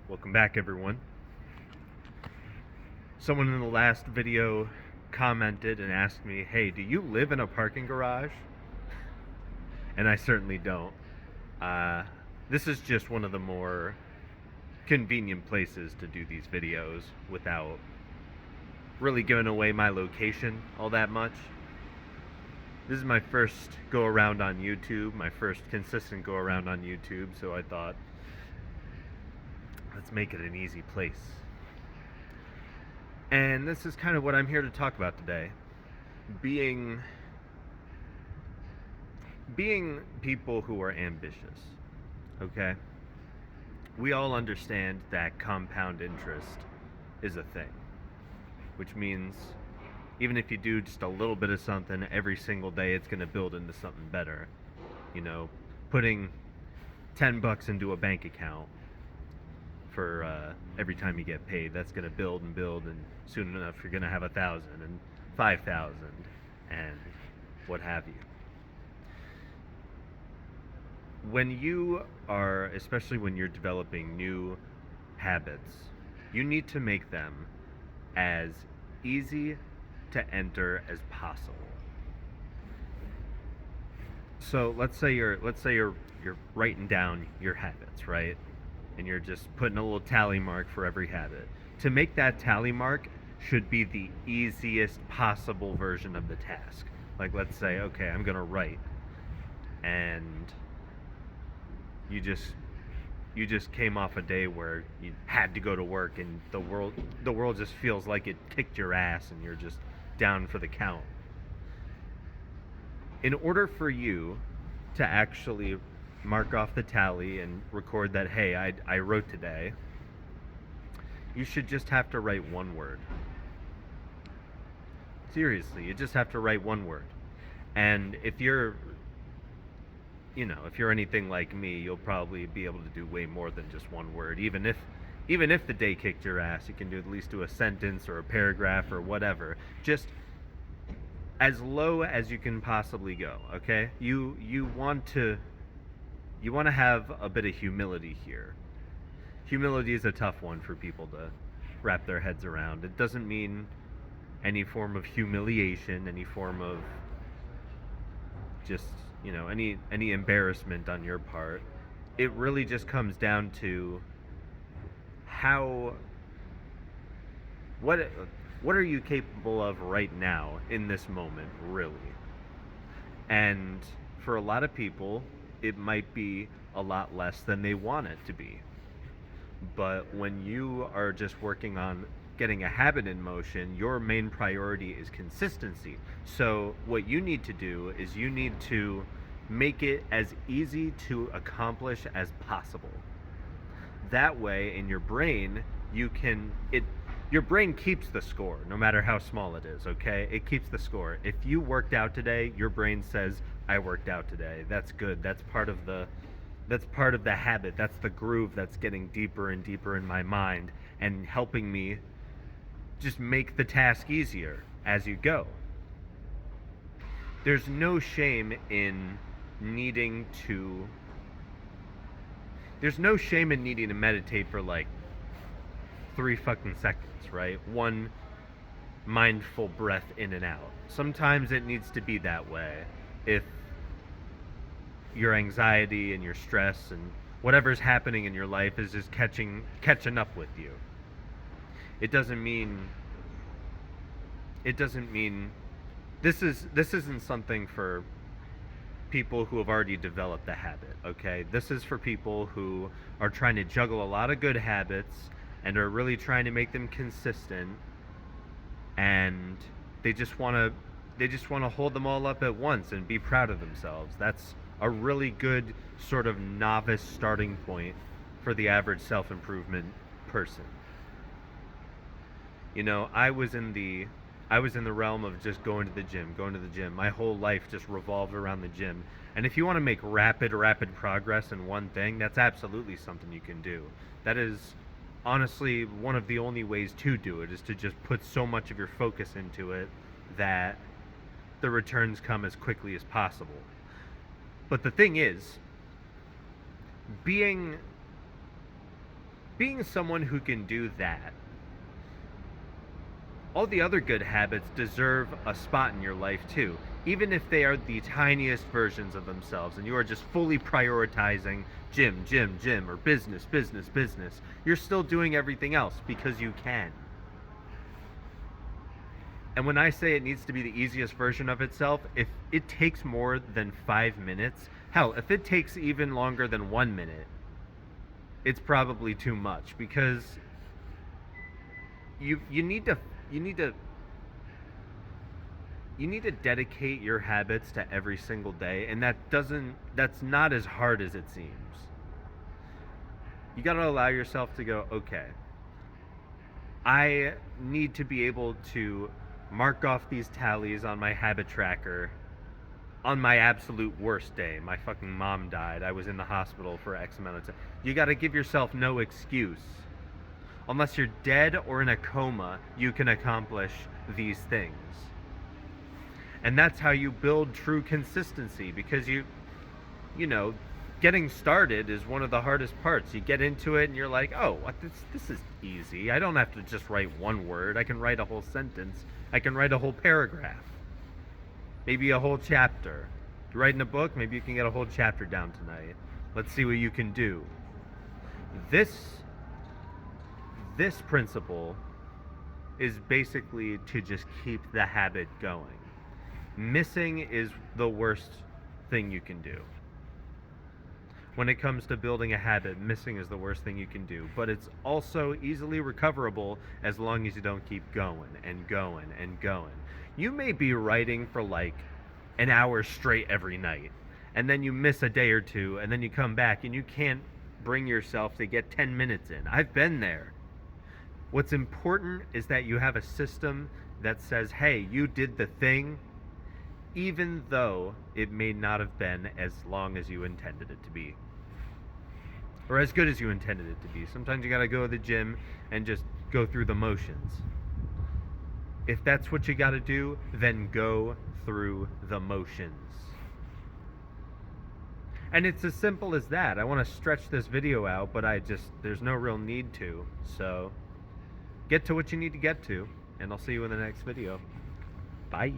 Welcome back, everyone. Someone in the last video commented and asked me, hey, do you live in a parking garage? And I certainly don't. This is just one of the more convenient places to do these videos without really giving away my location all that much. This is my first go around on YouTube, my first consistent go around on YouTube, so I thought, let's make it an easy place. And this is kind of what I'm here to talk about today. Being people who are ambitious, okay? We all understand that compound interest is a thing, which means even if you do just a little bit of something every single day, it's going to build into something better. You know, putting $10 into a bank account for every time you get paid, that's going to build and build, and soon enough you're going to have 1,000 and 5,000 and what have you. When you are, especially when you're developing new habits, you need to make them as easy to enter as possible. So let's say you're writing down your habits, right? And you're just putting a little tally mark for every habit. To make that tally mark should be the easiest possible version of the task. Like, let's say, okay, I'm gonna write, and you just came off a day where you had to go to work, and the world just feels like it kicked your ass, and you're just down for the count. In order for you to actually mark off the tally and record that, hey, I wrote today, you should just have to write one word. Seriously, you just have to write one word. And if you're anything like me, you'll probably be able to do way more than just one word. Even if the day kicked your ass, you can at least do a sentence or a paragraph or whatever. Just as low as you can possibly go, okay? You want to have a bit of humility here. Humility is a tough one for people to wrap their heads around. It doesn't mean any form of humiliation, any form of just, any embarrassment on your part. It really just comes down to what are you capable of right now in this moment, really? And for a lot of people, it might be a lot less than they want it to be. But when you are just working on getting a habit in motion, your main priority is consistency. So what you need to do is you need to make it as easy to accomplish as possible. That way, in your brain, your brain keeps the score, no matter how small it is, okay? It keeps the score. If you worked out today, your brain says, I worked out today. That's good. That's part of the habit. That's the groove that's getting deeper and deeper in my mind and helping me just make the task easier as you go. There's no shame in needing to meditate for like 3 fucking seconds, right? One mindful breath in and out. Sometimes it needs to be that way if your anxiety and your stress and whatever's happening in your life is just catching up with you. It doesn't mean this isn't something for people who have already developed the habit, okay? This is for people who are trying to juggle a lot of good habits and are really trying to make them consistent, and they just want to hold them all up at once and be proud of themselves. That's a really good sort of novice starting point for the average self-improvement person. I was in the realm of just going to the gym. My whole life just revolved around the gym. And if you want to make rapid progress in one thing, that's absolutely something you can do. That is honestly one of the only ways to do it, is to just put so much of your focus into it that the returns come as quickly as possible. But the thing is, being Being someone who can do that, all the other good habits deserve a spot in your life too, even if they are the tiniest versions of themselves and you are just fully prioritizing gym, gym, gym, or business, business, business. You're still doing everything else because you can. And when I say it needs to be the easiest version of itself, if it takes more than 5 minutes, hell, if it takes even longer than 1 minute, it's probably too much, because you need to you need to you need to dedicate your habits to every single day, and that's not as hard as it seems. You got to allow yourself to go, okay, I need to be able to mark off these tallies on my habit tracker on my absolute worst day. My fucking mom died. I was in the hospital for X amount of time. You got to give yourself no excuse. Unless you're dead or in a coma, you can accomplish these things. And that's how you build true consistency, because you know, getting started is one of the hardest parts. You get into it and you're like, oh, what, this is easy. I don't have to just write one word. I can write a whole sentence. I can write a whole paragraph. Maybe a whole chapter. You're writing a book, maybe you can get a whole chapter down tonight. Let's see what you can do. This principle is basically to just keep the habit going. Missing is the worst thing you can do. When it comes to building a habit, missing is the worst thing you can do. But it's also easily recoverable as long as you don't keep going and going and going. You may be writing for like an hour straight every night, and then you miss a day or two, and then you come back and you can't bring yourself to get 10 minutes in. I've been there. What's important is that you have a system that says, hey, you did the thing, even though it may not have been as long as you intended it to be. Or as good as you intended it to be. Sometimes you gotta go to the gym and just go through the motions. If that's what you gotta do, then go through the motions. And it's as simple as that. I want to stretch this video out, but there's no real need to. So, get to what you need to get to, and I'll see you in the next video. Bye.